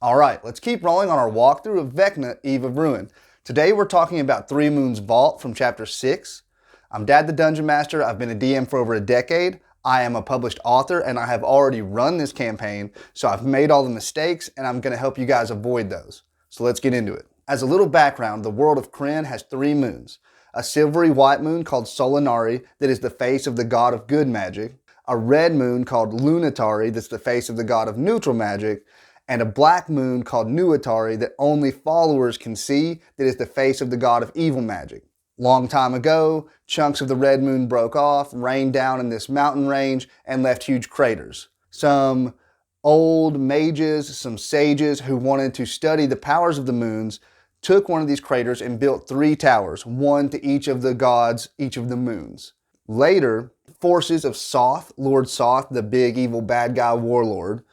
Alright, let's keep rolling on our walkthrough of Vecna, Eve of Ruin. Today we're talking about Three Moons Vault from Chapter 6. I'm Dad the Dungeon Master, I've been a DM for over a decade. I am a published author and I have already run this campaign, so I've made all the mistakes and I'm going to help you guys avoid those. So let's get into it. As a little background, the world of Krynn has three moons. A silvery white moon called Solinari that is the face of the god of good magic. A red moon called Lunitari that's the face of the god of neutral magic. And a black moon called Nuitari that only followers can see that is the face of the god of evil magic. Long time ago, chunks of the red moon broke off, rained down in this mountain range, and left huge craters. Some old mages, some sages who wanted to study the powers of the moons took one of these craters and built three towers, one to each of the gods, each of the moons. Later, forces of Soth, Lord Soth, the big evil bad guy warlord,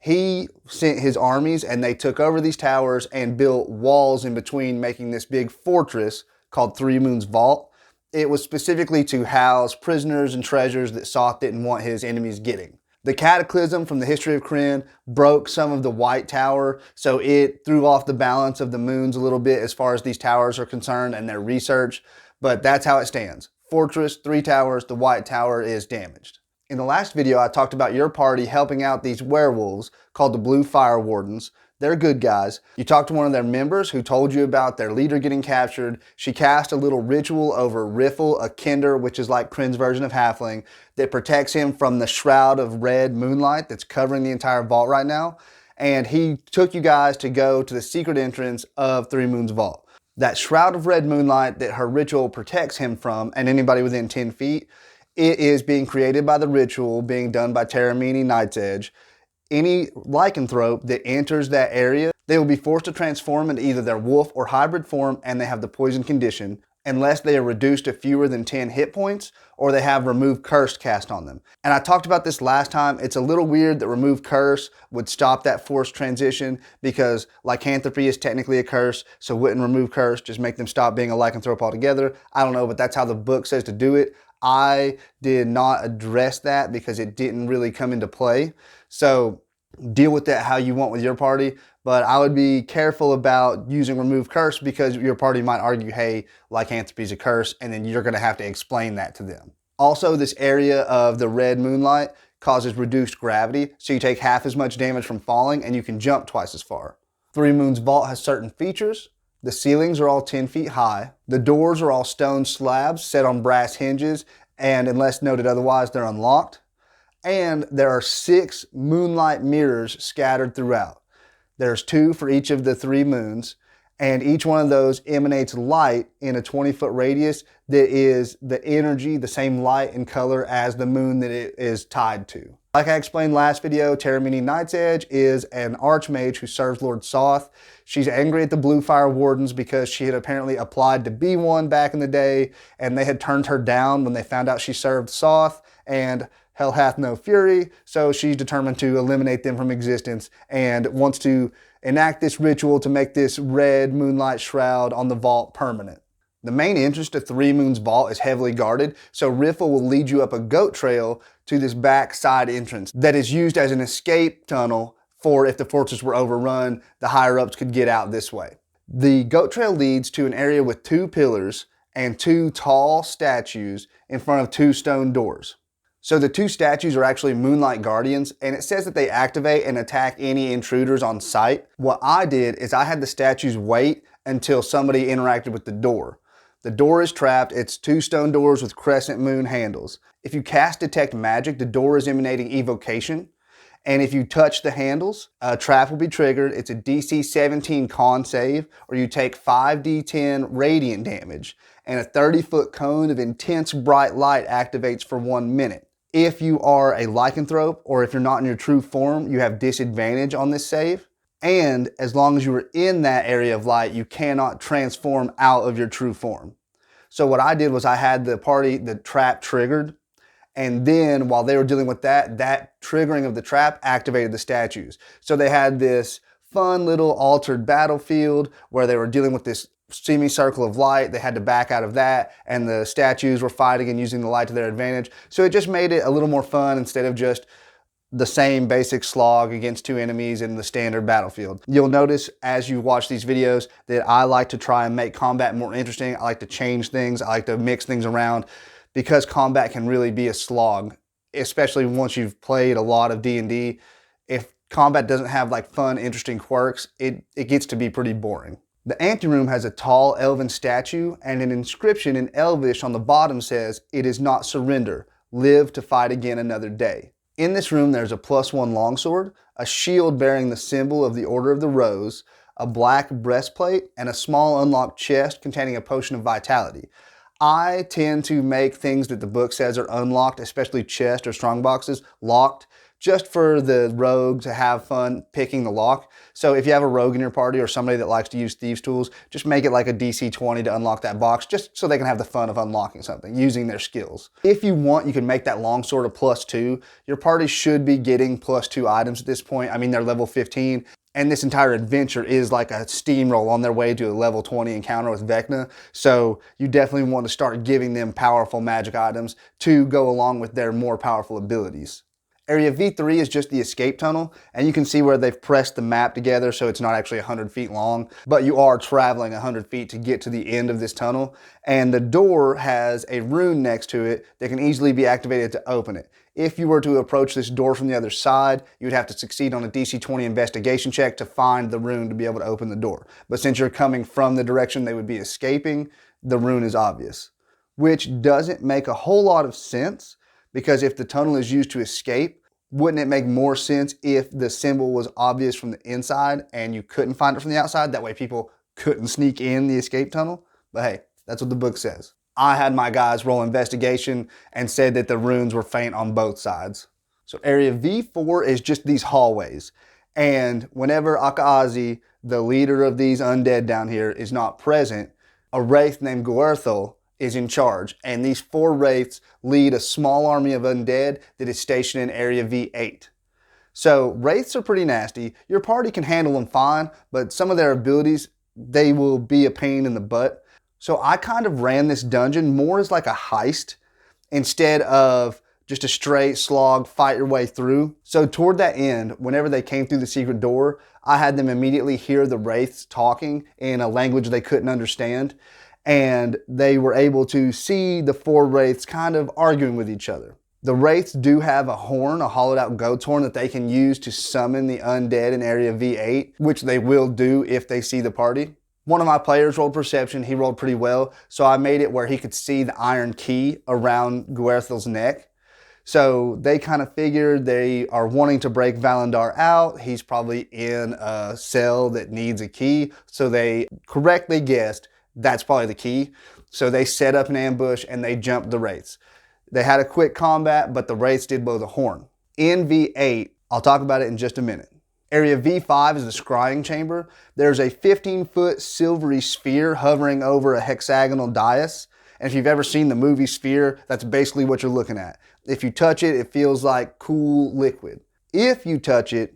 he sent his armies and they took over these towers and built walls in between, making this big fortress called Three Moons Vault. It was specifically to house prisoners and treasures that Soth didn't want his enemies getting. The cataclysm from the history of Krynn broke some of the White Tower, so it threw off the balance of the moons a little bit as far as these towers are concerned and their research, but that's how it stands. Fortress, three towers, the White Tower is damaged. In the last video, I talked about your party helping out these werewolves called the Blue Fire Wardens. They're good guys. You talked to one of their members who told you about their leader getting captured. She cast a little ritual over Riffle, a Kinder, which is like Krynn's version of Halfling, that protects him from the Shroud of red moonlight that's covering the entire vault right now. And he took you guys to go to the secret entrance of Three Moons Vault. That Shroud of red moonlight that her ritual protects him from, and anybody within 10 feet, it is being created by the ritual being done by Teramani Night's Edge. Any lycanthrope that enters that area, they will be forced to transform into either their wolf or hybrid form, and they have the poison condition, unless they are reduced to fewer than 10 hit points or they have Remove Curse cast on them. And I talked about this last time. It's a little weird that Remove Curse would stop that forced transition because lycanthropy is technically a curse, so wouldn't Remove Curse just make them stop being a lycanthrope altogether? I don't know, but that's how the book says to do it. I did not address that because it didn't really come into play. So deal with that how you want with your party, but I would be careful about using Remove Curse because your party might argue, hey, lycanthropy is a curse, and then you're going to have to explain that to them. Also, this area of the red moonlight causes reduced gravity, so you take half as much damage from falling and you can jump twice as far. Three Moons Vault has certain features. The ceilings are all 10 feet high. The doors are all stone slabs set on brass hinges, and unless noted otherwise, they're unlocked. And there are 6 moonlight mirrors scattered throughout. There's 2 for each of the 3 moons, and each one of those emanates light in a 20-foot radius that is the energy, the same light and color as the moon that it is tied to. Like I explained last video, Teramani Night's Edge is an archmage who serves Lord Soth. She's angry at the Blue Fire Wardens because she had apparently applied to be one back in the day, and they had turned her down when they found out she served Soth, and hell hath no fury, so she's determined to eliminate them from existence and wants to enact this ritual to make this red moonlight shroud on the vault permanent. The main entrance to Three Moons Vault is heavily guarded, so Riffle will lead you up a goat trail to this back side entrance that is used as an escape tunnel for if the fortress were overrun, the higher-ups could get out this way. The goat trail leads to an area with 2 pillars and 2 tall statues in front of 2 stone doors. So the 2 statues are actually Moonlight Guardians, and it says that they activate and attack any intruders on sight. What I did is I had the statues wait until somebody interacted with the door. The door is trapped. It's 2 stone doors with crescent moon handles. If you cast Detect Magic, the door is emanating evocation. And if you touch the handles, a trap will be triggered. It's a DC 17 con save, or you take 5d10 radiant damage. And a 30-foot cone of intense bright light activates for 1 minute. If you are a lycanthrope, or if you're not in your true form, you have disadvantage on this save. And as long as you are in that area of light, you cannot transform out of your true form. So what I did was I had the trap triggered, and then while they were dealing with that triggering of the trap activated the statues. So they had this fun little altered battlefield where they were dealing with this semicircle of light. They had to back out of that, and the statues were fighting and using the light to their advantage. So it just made it a little more fun instead of just the same basic slog against 2 enemies in the standard battlefield. You'll notice as you watch these videos that I like to try and make combat more interesting. I like to change things. I like to mix things around because combat can really be a slog, especially once you've played a lot of D&D. If combat doesn't have like fun, interesting quirks, it gets to be pretty boring. The anteroom has a tall elven statue and an inscription in Elvish on the bottom says, "It is not surrender. Live to fight again another day." In this room, there's a +1 longsword, a shield bearing the symbol of the Order of the Rose, a black breastplate, and a small unlocked chest containing a potion of vitality. I tend to make things that the book says are unlocked, especially chest or strongboxes, locked, just for the rogue to have fun picking the lock. So if you have a rogue in your party or somebody that likes to use thieves tools, just make it like a DC 20 to unlock that box, just so they can have the fun of unlocking something, using their skills. If you want, you can make that longsword a +2. Your party should be getting +2 items at this point. I mean, they're level 15. And this entire adventure is like a steamroll on their way to a level 20 encounter with Vecna. So you definitely want to start giving them powerful magic items to go along with their more powerful abilities. Area V3 is just the escape tunnel, and you can see where they've pressed the map together so it's not actually 100 feet long, but you are traveling 100 feet to get to the end of this tunnel, and the door has a rune next to it that can easily be activated to open it. If you were to approach this door from the other side, you would have to succeed on a DC 20 investigation check to find the rune to be able to open the door. But since you're coming from the direction they would be escaping, the rune is obvious, which doesn't make a whole lot of sense, because if the tunnel is used to escape, wouldn't it make more sense if the symbol was obvious from the inside and you couldn't find it from the outside? That way people couldn't sneak in the escape tunnel. But hey, that's what the book says. I had my guys roll investigation and said that the runes were faint on both sides. So area V4 is just these hallways. And whenever Akazi, the leader of these undead down here, is not present, a wraith named Guerthel is in charge, and these 4 wraiths lead a small army of undead that is stationed in area V8. So wraiths are pretty nasty. Your party can handle them fine, but some of their abilities, they will be a pain in the butt. So I kind of ran this dungeon more as like a heist instead of just a straight slog, fight your way through. So toward that end, whenever they came through the secret door, I had them immediately hear the wraiths talking in a language they couldn't understand. And they were able to see the 4 wraiths kind of arguing with each other. The wraiths do have a horn, a hollowed out goat's horn that they can use to summon the undead in area V8, which they will do if they see the party. One of my players rolled perception, he rolled pretty well, so I made it where he could see the iron key around Guerthel's neck. So they kind of figured they are wanting to break Valendar out. He's probably in a cell that needs a key, so they correctly guessed that's probably the key. So they set up an ambush and they jumped the wraiths. They had a quick combat, but the wraiths did blow the horn. In V8, I'll talk about it in just a minute. Area V5 is the Scrying chamber. There's a 15-foot silvery sphere hovering over a hexagonal dais. And if you've ever seen the movie Sphere, that's basically what you're looking at. If you touch it, it feels like cool liquid. If you touch it,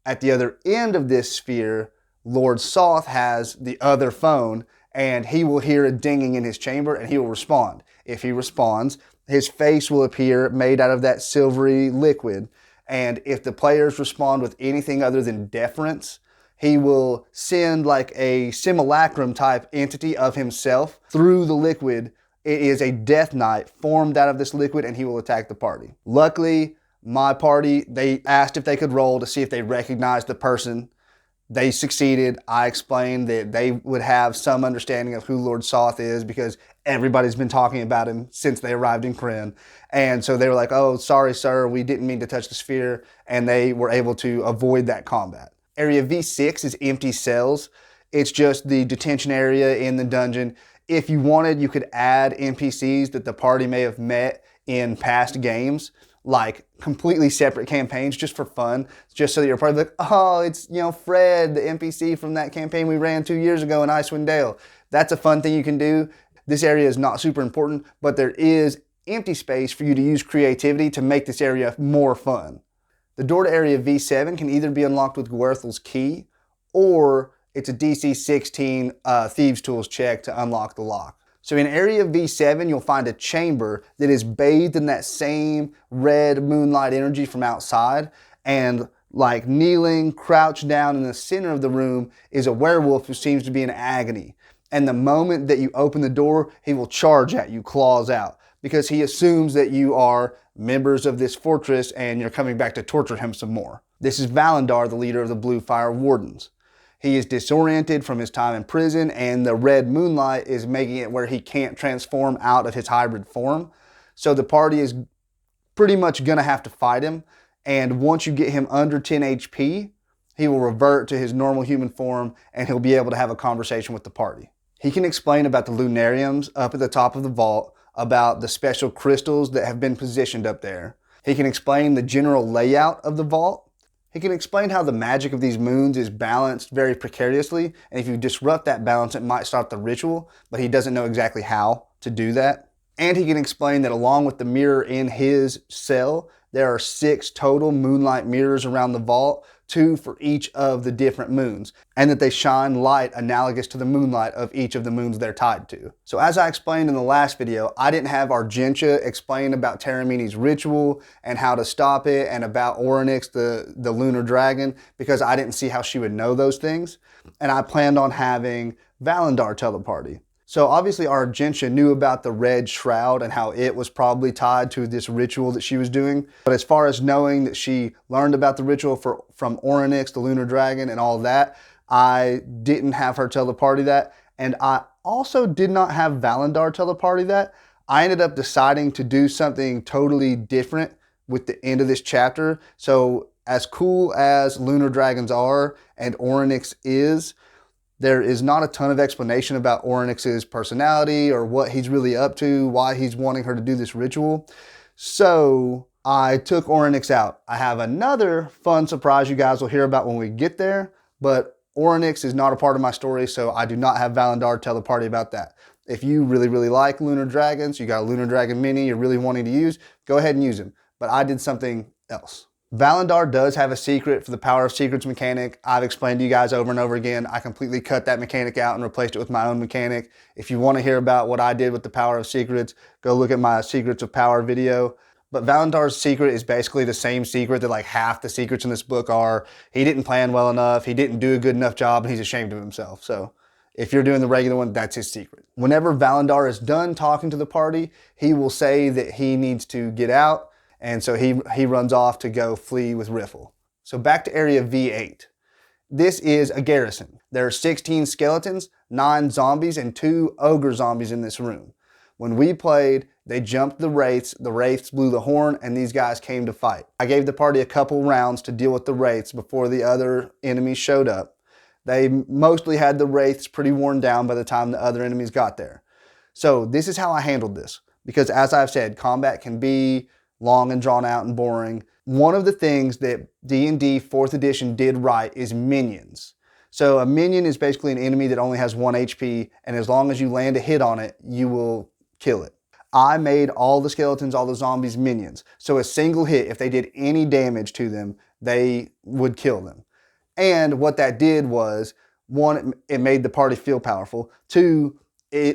at the other end of this sphere, Lord Soth has the other phone, and he will hear a dinging in his chamber and he will respond. If he responds, his face will appear made out of that silvery liquid. And if the players respond with anything other than deference, he will send like a simulacrum type entity of himself through the liquid. It is a death knight formed out of this liquid and he will attack the party. Luckily, my party, they asked if they could roll to see if they recognized the person. They succeeded. I explained that they would have some understanding of who Lord Soth is because everybody's been talking about him since they arrived in Kryn. And so they were like, "Oh, sorry, sir, we didn't mean to touch the sphere." And they were able to avoid that combat. Area V6 is empty cells. It's just the detention area in the dungeon. If you wanted, you could add NPCs that the party may have met in past games, like completely separate campaigns just for fun, just so that you're probably like, "Oh, it's, Fred, the NPC from that campaign we ran 2 years ago in Icewind Dale." That's a fun thing you can do. This area is not super important, but there is empty space for you to use creativity to make this area more fun. The door to area V7 can either be unlocked with Guerthel's key, or it's a DC 16 Thieves Tools check to unlock the lock. So in Area V7, you'll find a chamber that is bathed in that same red moonlight energy from outside, and like kneeling, crouched down in the center of the room is a werewolf who seems to be in agony. And the moment that you open the door, he will charge at you, claws out, because he assumes that you are members of this fortress and you're coming back to torture him some more. This is Valendar, the leader of the Blue Fire Wardens. He is disoriented from his time in prison, and the red moonlight is making it where he can't transform out of his hybrid form. So the party is pretty much gonna have to fight him. And once you get him under 10 HP, he will revert to his normal human form and he'll be able to have a conversation with the party. He can explain about the Lunariums up at the top of the vault, about the special crystals that have been positioned up there. He can explain the general layout of the vault. He can explain how the magic of these moons is balanced very precariously, and if you disrupt that balance, it might start the ritual, but he doesn't know exactly how to do that. And he can explain that along with the mirror in his cell, there are 6 total moonlight mirrors around the vault, 2 for each of the different moons, and that they shine light analogous to the moonlight of each of the moons they're tied to. So as I explained in the last video, I didn't have Argentia explain about Teramani's ritual and how to stop it, and about Orinx, the lunar dragon, because I didn't see how she would know those things. And I planned on having Valendar tell the party. So obviously Argentia knew about the red shroud and how it was probably tied to this ritual that she was doing. But as far as knowing that she learned about the ritual from Orinx, the lunar dragon, and all that, I didn't have her tell the party that. And I also did not have Valendar tell the party that. I ended up deciding to do something totally different with the end of this chapter. So as cool as lunar dragons are and Orinx is, there is not a ton of explanation about Orinx's personality or what he's really up to, why he's wanting her to do this ritual. So I took Orinx out. I have another fun surprise you guys will hear about when we get there, but Orinx is not a part of my story, so I do not have Valendar tell the party about that. If you really, really like lunar dragons, you got a lunar dragon mini you're really wanting to use, go ahead and use him. But I did something else. Valendar does have a secret for the Power of Secrets mechanic. I've explained to you guys over and over again. I completely cut that mechanic out and replaced it with my own mechanic. If you want to hear about what I did with the Power of Secrets, go look at my Secrets of Power video. But Valendar's secret is basically the same secret that like half the secrets in this book are. He didn't plan well enough, he didn't do a good enough job, and he's ashamed of himself. So if you're doing the regular one, that's his secret. Whenever Valendar is done talking to the party, he will say that he needs to get out. And so he runs off to go flee with Riffle. So back to Area V8. This is a garrison. There are 16 skeletons, 9 zombies, and 2 ogre zombies in this room. When we played, they jumped the Wraiths blew the horn, and these guys came to fight. I gave the party a couple rounds to deal with the Wraiths before the other enemies showed up. They mostly had the Wraiths pretty worn down by the time the other enemies got there. So this is how I handled this, because as I've said, combat can be long and drawn out and boring. One of the things that D&D 4th edition did right is minions. So a minion is basically an enemy that only has 1 HP, and as long as you land a hit on it, you will kill it. I made all the skeletons, all the zombies minions. So a single hit, if they did any damage to them, they would kill them. And what that did was, 1, it made the party feel powerful. 2,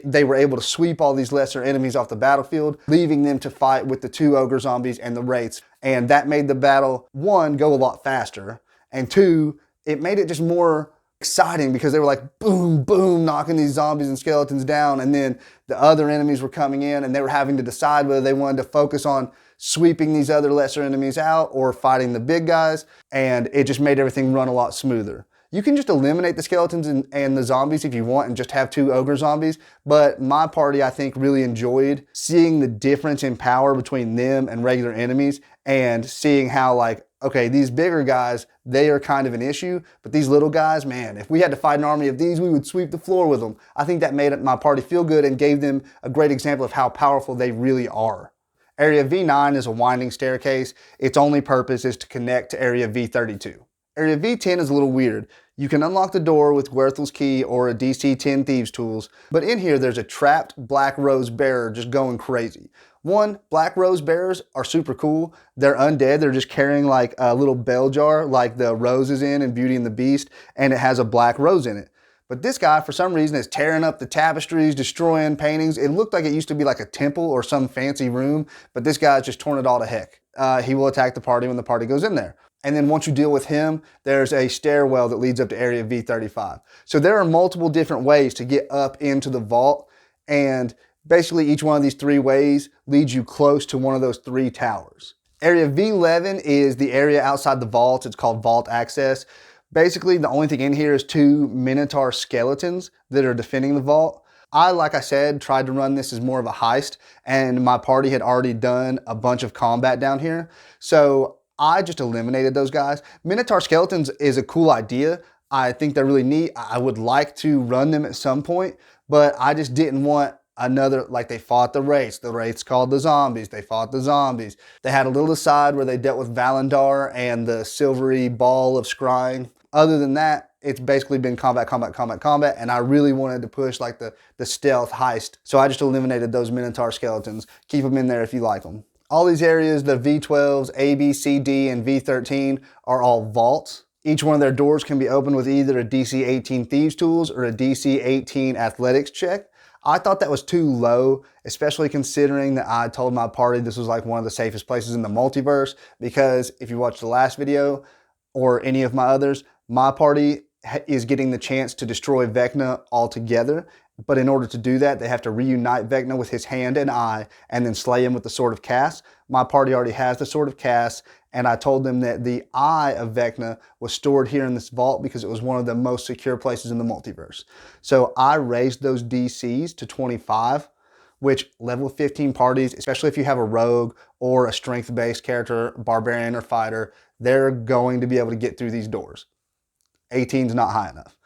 they were able to sweep all these lesser enemies off the battlefield, leaving them to fight with the 2 ogre zombies and the Wraiths. And that made the battle, 1, go a lot faster, and 2, it made it just more exciting because they were like boom, boom, knocking these zombies and skeletons down, and then the other enemies were coming in and they were having to decide whether they wanted to focus on sweeping these other lesser enemies out or fighting the big guys, and it just made everything run a lot smoother. You can just eliminate the skeletons and the zombies if you want and just have 2 ogre zombies, but my party, I think, really enjoyed seeing the difference in power between them and regular enemies, and seeing how, like, okay, these bigger guys, they are kind of an issue, but these little guys, man, if we had to fight an army of these, we would sweep the floor with them. I think that made my party feel good and gave them a great example of how powerful they really are. Area V9 is a winding staircase. Its only purpose is to connect to Area V32. Area V10 is a little weird. You can unlock the door with Werthel's key or a DC 10 thieves tools, but in here there's a trapped Black Rose bearer just going crazy. 1, Black Rose bearers are super cool. They're undead. They're just carrying like a little bell jar like the rose is in Beauty and the Beast, and it has a black rose in it. But this guy, for some reason, is tearing up the tapestries, destroying paintings. It looked like it used to be like a temple or some fancy room, but this guy's just torn it all to heck. He will attack the party when the party goes in there. And then once you deal with him, there's a stairwell that leads up to area V35. So there are multiple different ways to get up into the vault, and basically each one of these 3 ways leads you close to one of those 3 towers. Area V11 is the area outside the vault. It's called Vault Access. Basically, the only thing in here is 2 Minotaur skeletons that are defending the vault. I, like I said, tried to run this as more of a heist, and my party had already done a bunch of combat down here. So I just eliminated those guys. Minotaur skeletons is a cool idea. I think they're really neat. I would like to run them at some point, but I just didn't want another, like they fought the Wraiths called the zombies, they fought the zombies. They had a little aside where they dealt with Valendar and the silvery ball of Scrying. Other than that, it's basically been combat, and I really wanted to push like the stealth heist. So I just eliminated those Minotaur skeletons. Keep them in there if you like them. All these areas, the V12s, A, B, C, D, and V13 are all vaults. Each one of their doors can be opened with either a DC 18 Thieves Tools or a DC 18 Athletics check. I thought that was too low, especially considering that I told my party this was like one of the safest places in the multiverse, because if you watched the last video or any of my others, my party is getting the chance to destroy Vecna altogether. But in order to do that, they have to reunite Vecna with his hand and eye and then slay him with the Sword of Cass. My party already has the Sword of Cass, and I told them that the eye of Vecna was stored here in this vault because it was one of the most secure places in the multiverse. So I raised those DCs to 25, which level 15 parties, especially if you have a rogue or a strength-based character, barbarian or fighter, they're going to be able to get through these doors. 18's not high enough.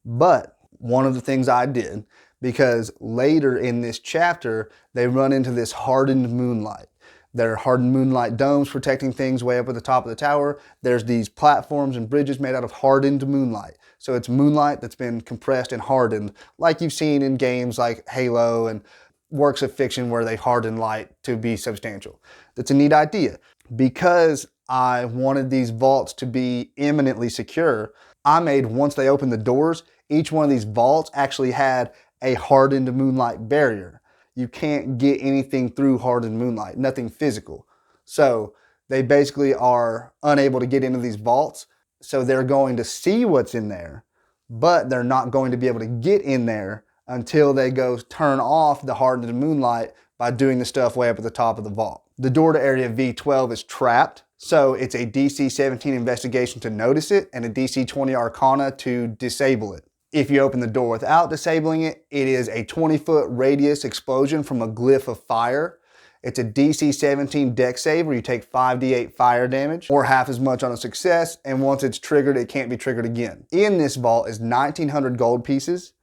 But one of the things I did, because later in this chapter, they run into this hardened moonlight. There are hardened moonlight domes protecting things way up at the top of the tower. There's these platforms and bridges made out of hardened moonlight. So it's moonlight that's been compressed and hardened, like you've seen in games like Halo and works of fiction where they harden light to be substantial. That's a neat idea. Because I wanted these vaults to be eminently secure, I made, once they opened the doors, each one of these vaults actually had a hardened moonlight barrier. You can't get anything through hardened moonlight, nothing physical. So they basically are unable to get into these vaults. So they're going to see what's in there, but they're not going to be able to get in there until they go turn off the hardened moonlight by doing the stuff way up at the top of the vault. The door to area V12 is trapped. So it's a DC 17 investigation to notice it and a DC 20 arcana to disable it. If you open the door without disabling it, it is a 20-foot radius explosion from a glyph of fire. It's a DC 17 dex save where you take 5d8 fire damage, or half as much on a success, and once it's triggered, it can't be triggered again. In this vault is 1,900 gold pieces,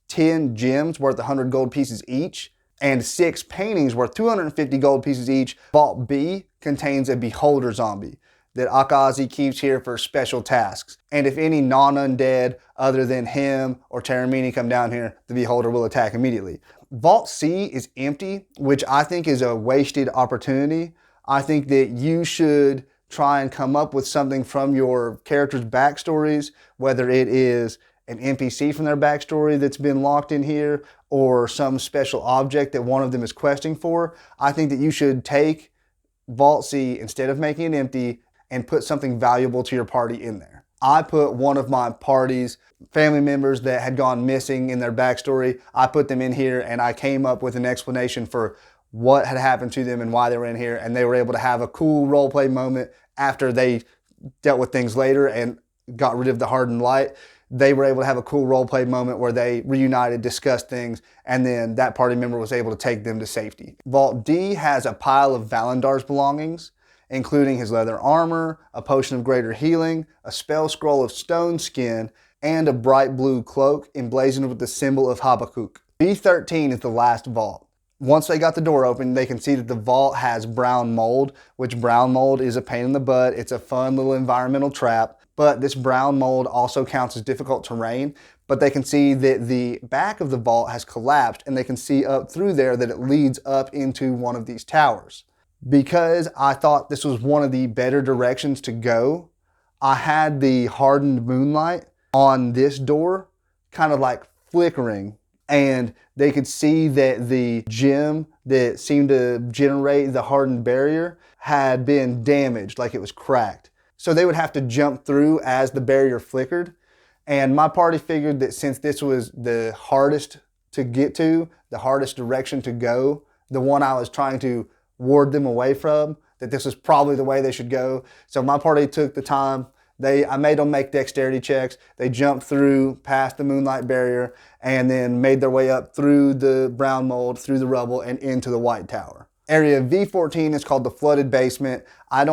10 gems worth 100 gold pieces each, and 6 paintings worth 250 gold pieces each. Vault B contains a beholder zombie that Akazi keeps here for special tasks. And if any non-undead other than him or Teramani come down here, the beholder will attack immediately. Vault C is empty, which I think is a wasted opportunity. I think that you should try and come up with something from your characters' backstories, whether it is an NPC from their backstory that's been locked in here or some special object that one of them is questing for. I think that you should take Vault C, instead of making it empty, and put something valuable to your party in there. I put one of my party's family members that had gone missing in their backstory. I put them in here and I came up with an explanation for what had happened to them and why they were in here, and they were able to have a cool roleplay moment after they dealt with things later and got rid of the hardened light. They were able to have a cool roleplay moment where they reunited, discussed things, and then that party member was able to take them to safety. Vault D has a pile of Valendar's belongings, including his leather armor, a potion of greater healing, a spell scroll of stone skin, and a bright blue cloak emblazoned with the symbol of Habakkuk. B13 is the last vault. Once they got the door open, they can see that the vault has brown mold, which brown mold is a pain in the butt. It's a fun little environmental trap. But this brown mold also counts as difficult terrain. But they can see that the back of the vault has collapsed, and they can see up through there that it leads up into one of these towers. Because I thought this was one of the better directions to go, I had the hardened moonlight on this door kind of like flickering, and they could see that the gem that seemed to generate the hardened barrier had been damaged, like it was cracked. So they would have to jump through as the barrier flickered. And my party figured that since this was the hardest to get to, the hardest direction to go, the one I was trying to ward them away from, that this was probably the way they should go. So my party took the time. I made them make dexterity checks. They jumped through past the Moonlight barrier and then made their way up through the brown mold, through the rubble, and into the White Tower. Area V14 is called the Flooded Basement. I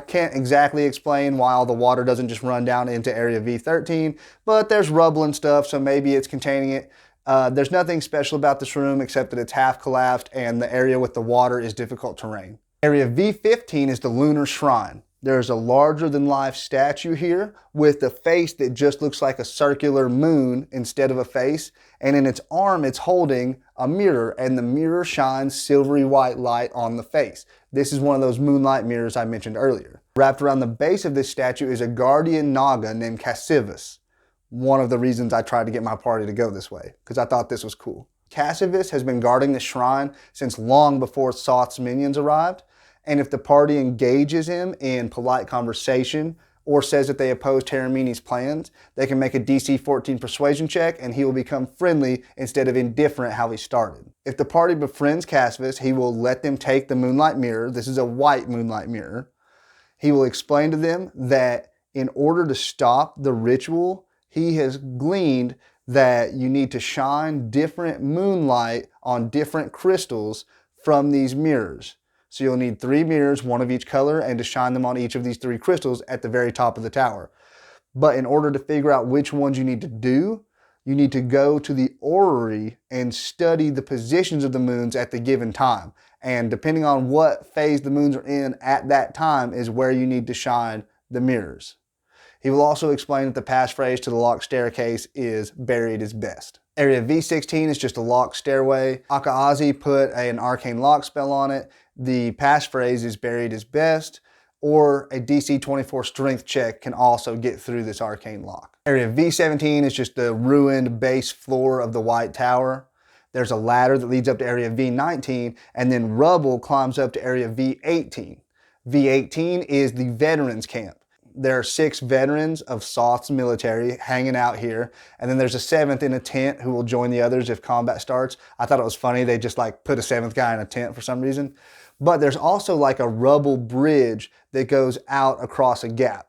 can't exactly explain why all the water doesn't just run down into Area V13, but there's rubble and stuff, so maybe it's containing it. There's nothing special about this room except that it's half collapsed and the area with the water is difficult terrain. Area V15 is the Lunar Shrine. There's a larger than life statue here with a face that just looks like a circular moon instead of a face. And in its arm, it's holding a mirror, and the mirror shines silvery white light on the face. This is one of those moonlight mirrors I mentioned earlier. Wrapped around the base of this statue is a guardian Naga named Cifus. One of the reasons I tried to get my party to go this way, because I thought this was cool. Cifus has been guarding the shrine since long before Soth's minions arrived. And if the party engages him in polite conversation or says that they oppose Teramani's plans, they can make a DC 14 persuasion check and he will become friendly instead of indifferent how he started. If the party befriends Cifus, he will let them take the Moonlight Mirror. This is a white Moonlight Mirror. He will explain to them that in order to stop the ritual, he has gleaned that you need to shine different moonlight on different crystals from these mirrors. So you'll need 3 mirrors, one of each color, and to shine them on each of these 3 crystals at the very top of the tower. But in order to figure out which ones you need to do, you need to go to the Orrery and study the positions of the moons at the given time. And depending on what phase the moons are in at that time is where you need to shine the mirrors. He will also explain that the passphrase to the locked staircase is "buried is best." Area V16 is just a locked stairway. Akazi put an arcane lock spell on it. The passphrase is "buried is best," or a DC 24 strength check can also get through this arcane lock. Area V17 is just the ruined base floor of the White Tower. There's a ladder that leads up to Area V19, and then rubble climbs up to Area V18. V18 is the veterans camp. There are 6 veterans of Soth's military hanging out here, and then there's a 7th in a tent who will join the others if combat starts. I thought it was funny they just like put a 7th guy in a tent for some reason. But there's also like a rubble bridge that goes out across a gap.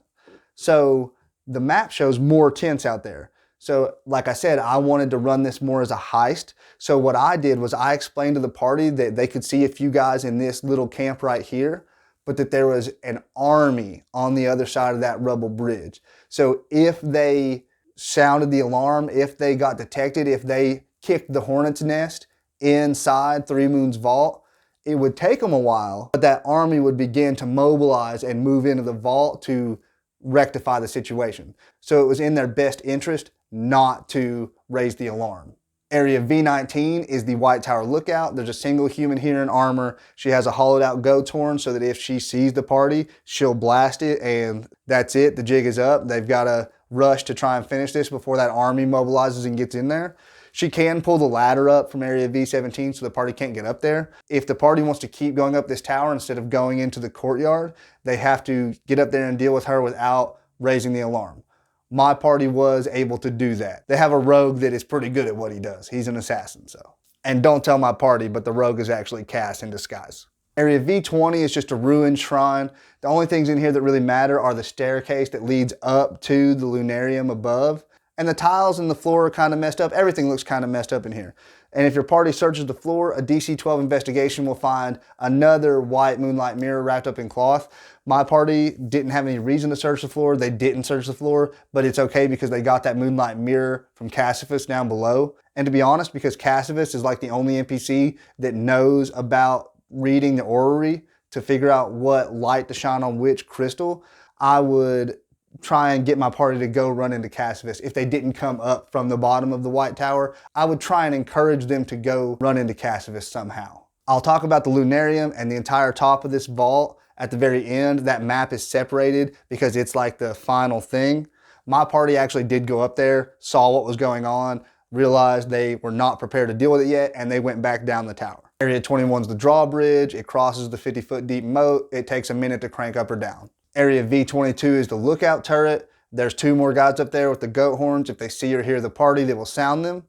So the map shows more tents out there. So like I said, I wanted to run this more as a heist. So what I did was I explained to the party that they could see a few guys in this little camp right here, but that there was an army on the other side of that rubble bridge. So if they sounded the alarm, if they got detected, if they kicked the hornet's nest inside Three Moons Vault, it would take them a while, but that army would begin to mobilize and move into the vault to rectify the situation. So it was in their best interest not to raise the alarm. Area V19 is the White Tower lookout. There's a single human here in armor. She has a hollowed out goat's horn so that if she sees the party, she'll blast it and that's it. The jig is up. They've got to rush to try and finish this before that army mobilizes and gets in there. She can pull the ladder up from Area V17 so the party can't get up there. If the party wants to keep going up this tower instead of going into the courtyard, they have to get up there and deal with her without raising the alarm. My party was able to do that. They have a rogue that is pretty good at what he does. He's an assassin, so. And don't tell my party, but the rogue is actually cast in disguise. Area V20 is just a ruined shrine. The only things in here that really matter are the staircase that leads up to the Lunarium above. And the tiles and the floor are kind of messed up. Everything looks kind of messed up in here. And if your party searches the floor, a DC 12 investigation will find another white moonlight mirror wrapped up in cloth. My party didn't have any reason to search the floor. They didn't search the floor, but it's okay because they got that moonlight mirror from Cifus down below. And to be honest, because Cifus is like the only NPC that knows about reading the Orrery to figure out what light to shine on which crystal, I would try and get my party to go run into Cifus. If they didn't come up from the bottom of the White Tower, I would try and encourage them to go run into Cifus somehow. I'll talk about the Lunarium and the entire top of this vault at the very end. That map is separated because it's like the final thing. My party actually did go up there, saw what was going on, realized they were not prepared to deal with it yet, and they went back down the tower. Area 21 is the drawbridge. It crosses the 50-foot deep moat. It takes a minute to crank up or down. Area V22 is the lookout turret. There's 2 more guys up there with the goat horns. If they see or hear the party, they will sound them.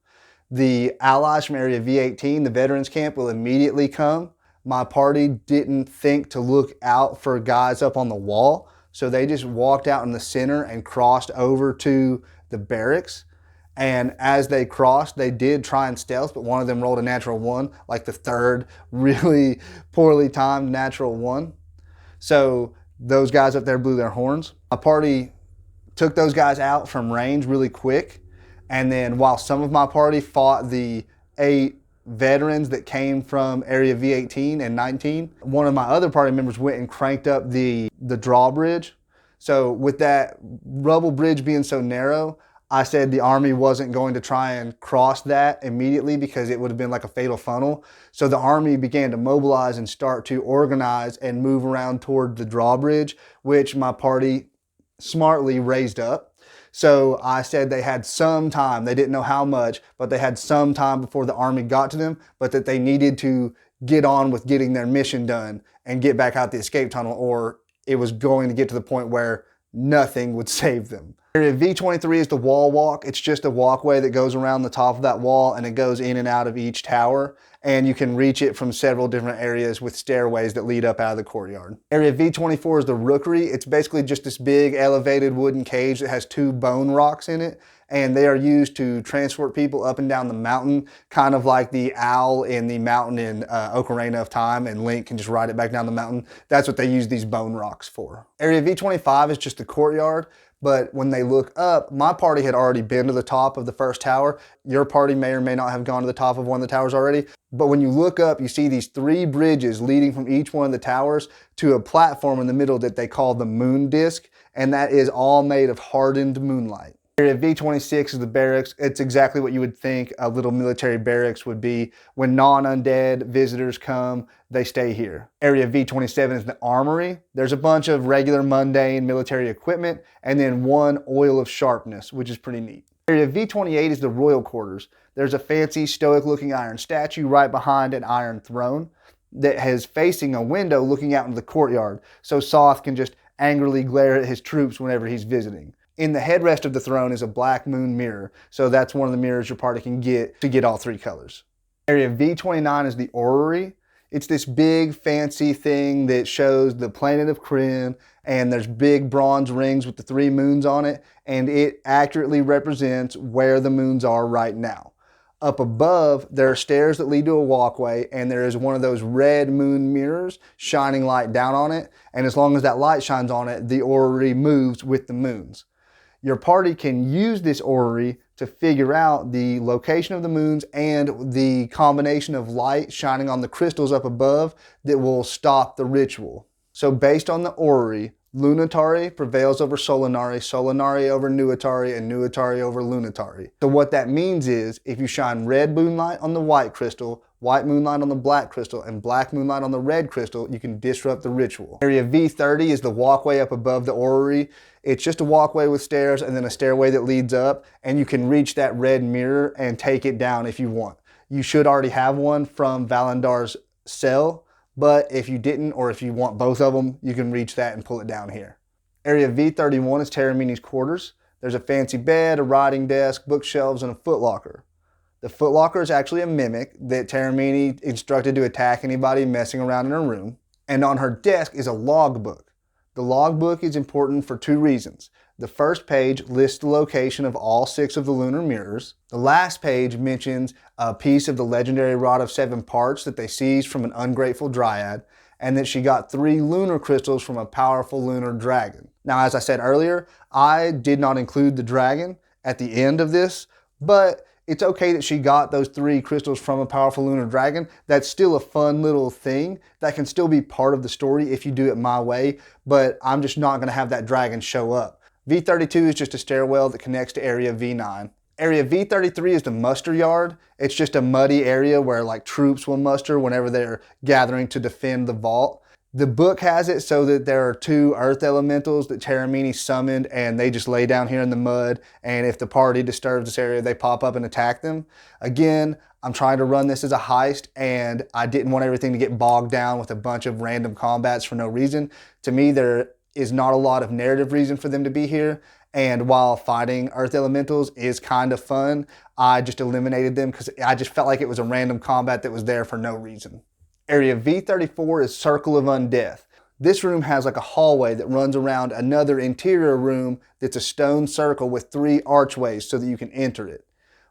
The allies from Area V18, the veterans camp, will immediately come. My party didn't think to look out for guys up on the wall, so they just walked out in the center and crossed over to the barracks. And as they crossed, they did try and stealth, but one of them rolled a natural 1, like the third really poorly timed natural 1. So those guys up there blew their horns. My party took those guys out from range really quick. And then while some of my party fought the 8 veterans that came from Area V18 and 19, one of my other party members went and cranked up the drawbridge. So with that rubble bridge being so narrow, I said the army wasn't going to try and cross that immediately because it would have been like a fatal funnel. So the army began to mobilize and start to organize and move around toward the drawbridge, which my party smartly raised up. So I said they had some time, they didn't know how much, but they had some time before the army got to them, but that they needed to get on with getting their mission done and get back out the escape tunnel, or it was going to get to the point where nothing would save them. Area V23 is the wall walk. It's just a walkway that goes around the top of that wall and it goes in and out of each tower, and you can reach it from several different areas with stairways that lead up out of the courtyard. Area V24 is the rookery. It's basically just this big elevated wooden cage that has 2 bone rocks in it, and they are used to transport people up and down the mountain, kind of like the owl in the mountain in Ocarina of Time, and Link can just ride it back down the mountain. That's what they use these bone rocks for. Area V25 is just the courtyard. But when they look up, my party had already been to the top of the first tower. Your party may or may not have gone to the top of one of the towers already. But when you look up, you see these 3 bridges leading from each one of the towers to a platform in the middle that they call the moon disc. And that is all made of hardened moonlight. Area V26 is the barracks. It's exactly what you would think a little military barracks would be. When non-undead visitors come, they stay here. Area V27 is the armory. There's a bunch of regular mundane military equipment and then 1 oil of sharpness, which is pretty neat. Area V28 is the royal quarters. There's a fancy stoic looking iron statue right behind an iron throne that is facing a window looking out into the courtyard, so Soth can just angrily glare at his troops whenever he's visiting. In the headrest of the throne is a black moon mirror, so that's one of the mirrors your party can get to get all 3 colors. Area V29 is the Orrery. It's this big fancy thing that shows the planet of Kryn, and there's big bronze rings with the 3 moons on it, and it accurately represents where the moons are right now. Up above, there are stairs that lead to a walkway, and there is one of those red moon mirrors shining light down on it, and as long as that light shines on it, the Orrery moves with the moons. Your party can use this orrery to figure out the location of the moons and the combination of light shining on the crystals up above that will stop the ritual. So based on the orrery, Lunatari prevails over Solinari, Solinari over Nuatari, and Nuatari over Lunatari. So what that means is if you shine red moonlight on the white crystal, white moonlight on the black crystal, and black moonlight on the red crystal, you can disrupt the ritual. Area V30 is the walkway up above the orrery. It's just a walkway with stairs and then a stairway that leads up, and you can reach that red mirror and take it down if you want. You should already have one from Valendar's cell, but if you didn't, or if you want both of them, you can reach that and pull it down here. Area V31 is Teramani's quarters. There's a fancy bed, a writing desk, bookshelves, and a footlocker. The footlocker is actually a mimic that Teramani instructed to attack anybody messing around in her room. And on her desk is a logbook. The logbook is important for 2 reasons. The first page lists the location of all 6 of the lunar mirrors. The last page mentions a piece of the legendary Rod of 7 Parts that they seized from an ungrateful dryad, and that she got 3 lunar crystals from a powerful lunar dragon. Now, as I said earlier, I did not include the dragon at the end of this, but it's okay that she got those 3 crystals from a powerful lunar dragon. That's still a fun little thing that can still be part of the story if you do it my way, but I'm just not going to have that dragon show up. V32 is just a stairwell that connects to Area V9. Area V33 is the muster yard. It's just a muddy area where like troops will muster whenever they're gathering to defend the vault. The book has it so that there are 2 earth elementals that Teramani summoned, and they just lay down here in the mud, and if the party disturbs this area, they pop up and attack them. Again, I'm trying to run this as a heist, and I didn't want everything to get bogged down with a bunch of random combats for no reason. To me, there is not a lot of narrative reason for them to be here, and while fighting earth elementals is kind of fun, I just eliminated them because I just felt like it was a random combat that was there for no reason. Area V34 is Circle of Undeath. This room has like a hallway that runs around another interior room that's a stone circle with 3 archways so that you can enter it.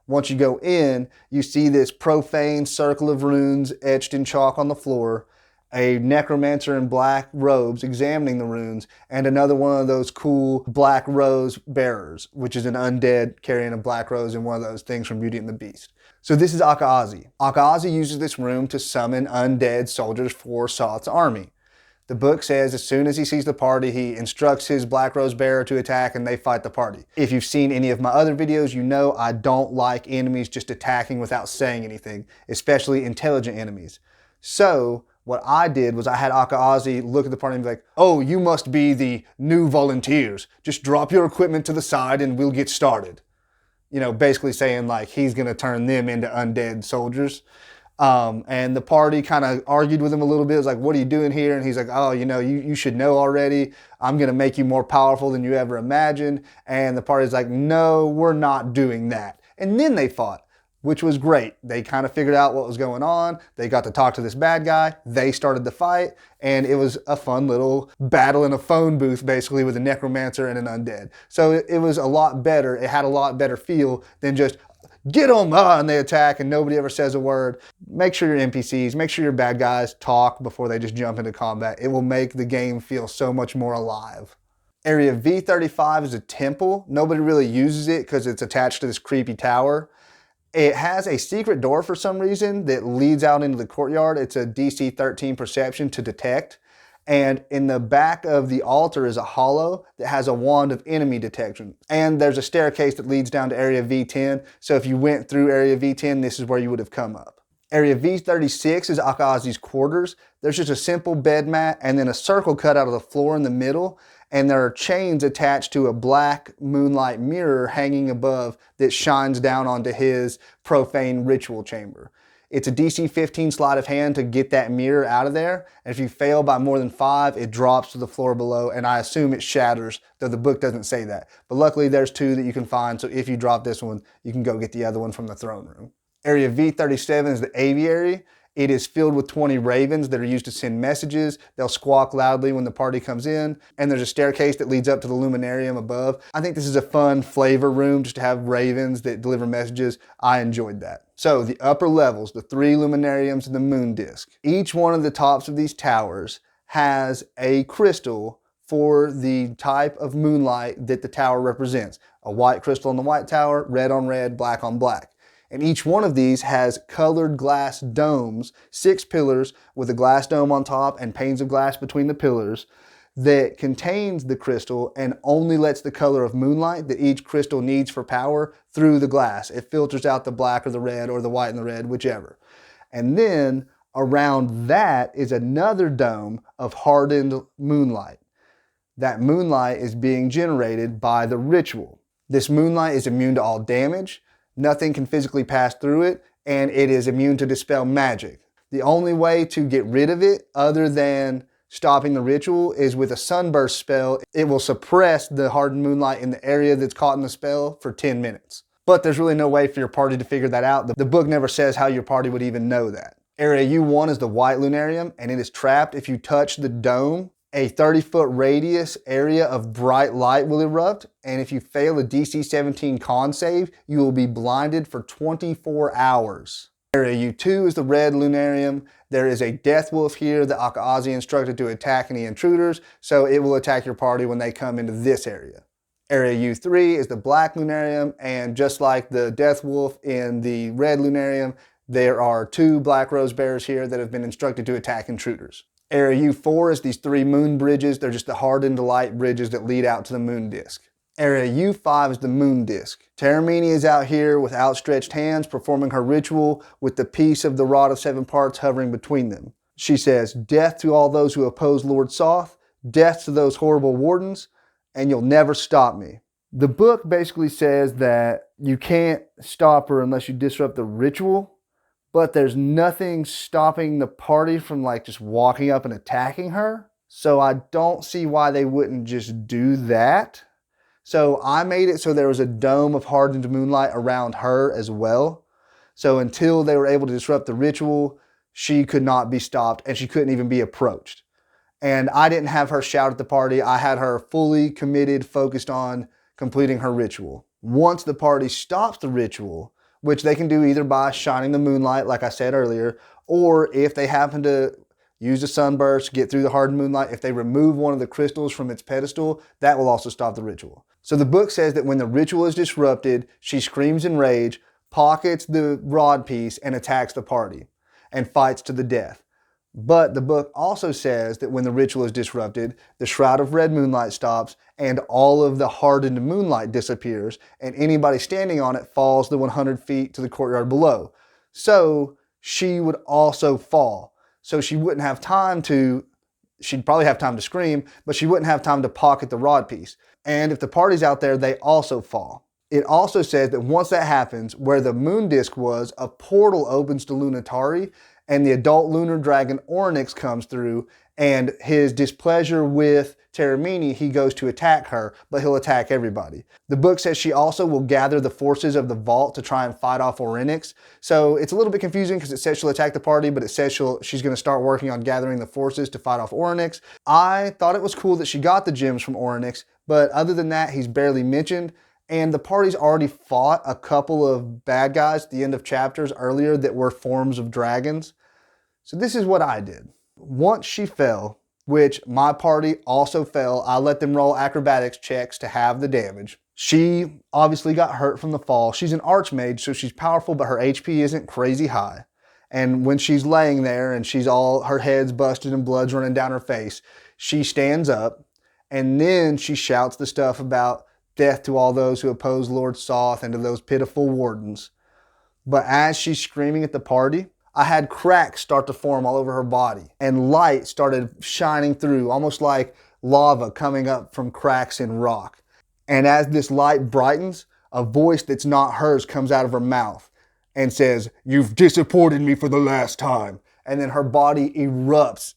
Once you go in, you see this profane circle of runes etched in chalk on the floor, a necromancer in black robes examining the runes, and another one of those cool black rose bearers, which is an undead carrying a black rose in one of those things from Beauty and the Beast. So this is Akazi. Akazi uses this room to summon undead soldiers for Soth's army. The book says as soon as he sees the party, he instructs his black rose bearer to attack and they fight the party. If you've seen any of my other videos, you know I don't like enemies just attacking without saying anything, especially intelligent enemies. So what I did was I had Akazi look at the party and be like, oh, you must be the new volunteers. Just drop your equipment to the side and we'll get started. You know, basically saying like he's going to turn them into undead soldiers. And the party kind of argued with him a little bit. It was like, what are you doing here? And he's like, oh, you know, you should know already. I'm going to make you more powerful than you ever imagined. And the party's like, no, we're not doing that. And then they fought, which was great. They kind of figured out what was going on. They got to talk to this bad guy. They started the fight. And it was a fun little battle in a phone booth, basically, with a necromancer and an undead. So it was a lot better. It had a lot better feel than just, get them, and they attack and nobody ever says a word. Make sure your NPCs, make sure your bad guys talk before they just jump into combat. It will make the game feel so much more alive. Area V35 is a temple. Nobody really uses it because it's attached to this creepy tower. It has a secret door for some reason that leads out into the courtyard. It's a DC 13 perception to detect. And in the back of the altar is a hollow that has a wand of enemy detection. And there's a staircase that leads down to Area V10. So if you went through Area V10, this is where you would have come up. Area V36 is Akazi's quarters. There's just a simple bed mat and then a circle cut out of the floor in the middle. And there are chains attached to a black moonlight mirror hanging above that shines down onto his profane ritual chamber. It's a DC 15 sleight of hand to get that mirror out of there. And if you fail by more than 5, it drops to the floor below, and I assume it shatters, though the book doesn't say that. But luckily there's 2 that you can find, so if you drop this one, you can go get the other one from the throne room. Area V37 is the aviary. It is filled with 20 ravens that are used to send messages. They'll squawk loudly when the party comes in. And there's a staircase that leads up to the Lunarium above. I think this is a fun flavor room just to have ravens that deliver messages. I enjoyed that. So the upper levels, the 3 Lunariums and the moon disc. Each one of the tops of these towers has a crystal for the type of moonlight that the tower represents. A white crystal on the white tower, red on red, black on black. And each one of these has colored glass domes, 6 pillars with a glass dome on top and panes of glass between the pillars that contains the crystal and only lets the color of moonlight that each crystal needs for power through the glass. It filters out the black or the red or the white and the red, whichever. And then around that is another dome of hardened moonlight. That moonlight is being generated by the ritual. This moonlight is immune to all damage. Nothing can physically pass through it, and it is immune to dispel magic. The only way to get rid of it, other than stopping the ritual, is with a sunburst spell. It will suppress the hardened moonlight in the area that's caught in the spell for 10 minutes. But there's really no way for your party to figure that out. The book never says how your party would even know that. Area U1 is the white Lunarium, and it is trapped if you touch the dome. A 30-foot radius area of bright light will erupt, and if you fail a DC 17 con save, you will be blinded for 24 hours. Area U2 is the red Lunarium. There is a death wolf here that Akazi instructed to attack any intruders, so it will attack your party when they come into this area. Area U3 is the black Lunarium, and just like the death wolf in the red Lunarium, there are 2 black rose bearers here that have been instructed to attack intruders. Area U4 is these 3 moon bridges. They're just the hardened light bridges that lead out to the moon disc. Area U5 is the moon disc. Teramani is out here with outstretched hands performing her ritual with the piece of the rod of 7 parts hovering between them. She says, death to all those who oppose Lord Soth, death to those horrible Wardens, and you'll never stop me. The book basically says that you can't stop her unless you disrupt the ritual, but there's nothing stopping the party from like just walking up and attacking her. So I don't see why they wouldn't just do that. So I made it so there was a dome of hardened moonlight around her as well. So until they were able to disrupt the ritual, she could not be stopped and she couldn't even be approached. And I didn't have her shout at the party. I had her fully committed, focused on completing her ritual. Once the party stops the ritual, which they can do either by shining the moonlight, like I said earlier, or if they happen to use the sunburst, get through the hardened moonlight, if they remove one of the crystals from its pedestal, that will also stop the ritual. So the book says that when the ritual is disrupted, she screams in rage, pockets the rod piece, and attacks the party, and fights to the death. But the book also says that when the ritual is disrupted, the Shroud of Red Moonlight stops and all of the hardened moonlight disappears and anybody standing on it falls the 100 feet to the courtyard below. So she would also fall. So she wouldn't have time to, she'd probably have time to scream, but she wouldn't have time to pocket the rod piece. And if the party's out there, they also fall. It also says that once that happens, where the moon disk was, a portal opens to Lunatari, and the adult lunar dragon Orinx comes through, and his displeasure with Teramani, he goes to attack her, but he'll attack everybody. The book says she also will gather the forces of the vault to try and fight off Orinx. So it's a little bit confusing because it says she'll attack the party, but it says she's going to start working on gathering the forces to fight off Orinx. I thought it was cool that she got the gems from Orinx, but other than that, he's barely mentioned. And the party's already fought a couple of bad guys at the end of chapters earlier that were forms of dragons. So this is what I did. Once she fell, which my party also fell, I let them roll acrobatics checks to have the damage. She obviously got hurt from the fall. She's an archmage, so she's powerful, but her HP isn't crazy high. And when she's laying there and her head's busted and blood's running down her face, she stands up and then she shouts the stuff about death to all those who oppose Lord Soth and to those pitiful Wardens. But as she's screaming at the party, I had cracks start to form all over her body and light started shining through, almost like lava coming up from cracks in rock. And as this light brightens, a voice that's not hers comes out of her mouth and says, "You've disappointed me for the last time." And then her body erupts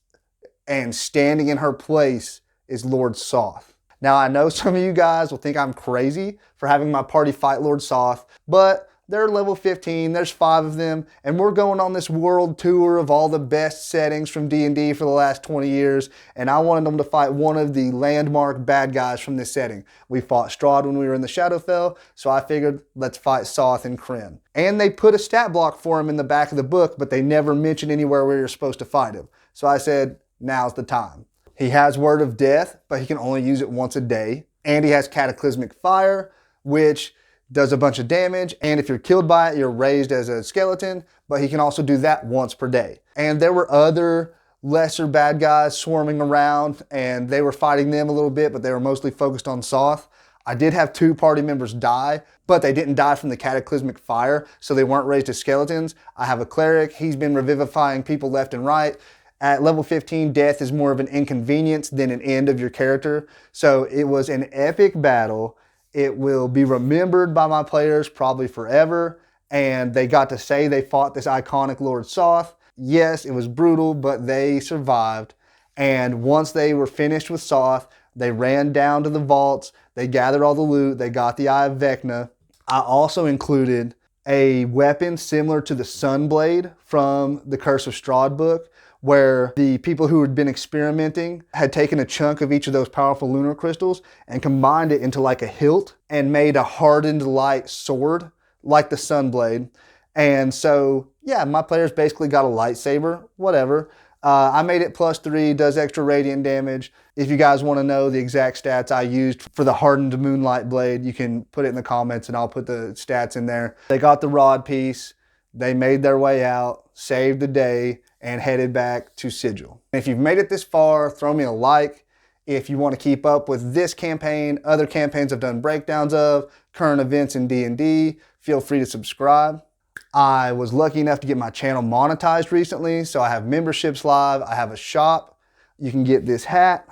and standing in her place is Lord Soth. Now, I know some of you guys will think I'm crazy for having my party fight Lord Soth, but they're level 15, there's 5 of them, and we're going on this world tour of all the best settings from D&D for the last 20 years, and I wanted them to fight one of the landmark bad guys from this setting. We fought Shroud when we were in the Shadowfell, so I figured let's fight Soth and Kryn. And they put a stat block for him in the back of the book, but they never mentioned anywhere where you're supposed to fight him. So I said, now's the time. He has Word of Death, but he can only use it once a day. And he has Cataclysmic Fire, which does a bunch of damage. And if you're killed by it, you're raised as a skeleton, but he can also do that once per day. And there were other lesser bad guys swarming around, and they were fighting them a little bit, but they were mostly focused on Soth. I did have 2 party members die, but they didn't die from the Cataclysmic Fire, so they weren't raised as skeletons. I have a cleric. He's been revivifying people left and right. At level 15, death is more of an inconvenience than an end of your character. So it was an epic battle. It will be remembered by my players probably forever. And they got to say they fought this iconic Lord Soth. Yes, it was brutal, but they survived. And once they were finished with Soth, they ran down to the vaults. They gathered all the loot. They got the Eye of Vecna. I also included a weapon similar to the Sunblade from the Curse of Strahd book, where the people who had been experimenting had taken a chunk of each of those powerful lunar crystals and combined it into like a hilt and made a hardened light sword like the Sunblade. And so, yeah, my players basically got a lightsaber, whatever. I made it +3, does extra radiant damage. If you guys want to know the exact stats I used for the hardened moonlight blade, you can put it in the comments and I'll put the stats in there. They got the rod piece. They made their way out, saved the day, and headed back to Sigil. If you've made it this far, throw me a like. If you want to keep up with this campaign, other campaigns I've done breakdowns of, current events in D&D, feel free to subscribe. I was lucky enough to get my channel monetized recently, so I have memberships live, I have a shop. You can get this hat,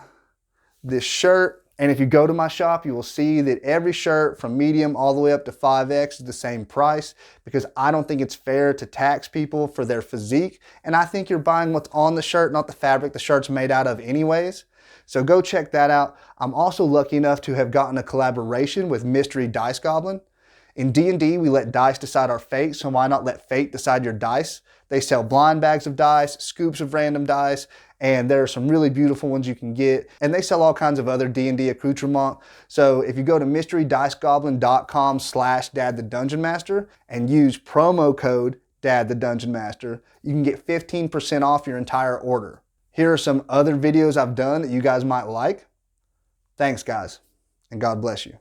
this shirt, and if you go to my shop, you will see that every shirt from medium all the way up to 5X is the same price, because I don't think it's fair to tax people for their physique, and I think you're buying what's on the shirt, not the fabric the shirt's made out of anyways. So go check that out. I'm also lucky enough to have gotten a collaboration with Mystery Dice Goblin. In D&D, we let dice decide our fate, so why not let fate decide your dice? They sell blind bags of dice, scoops of random dice, and there are some really beautiful ones you can get. And they sell all kinds of other D&D accoutrement. So if you go to mysterydicegoblin.com/dadthedungeonmaster and use promo code dadthedungeonmaster, you can get 15% off your entire order. Here are some other videos I've done that you guys might like. Thanks, guys, and God bless you.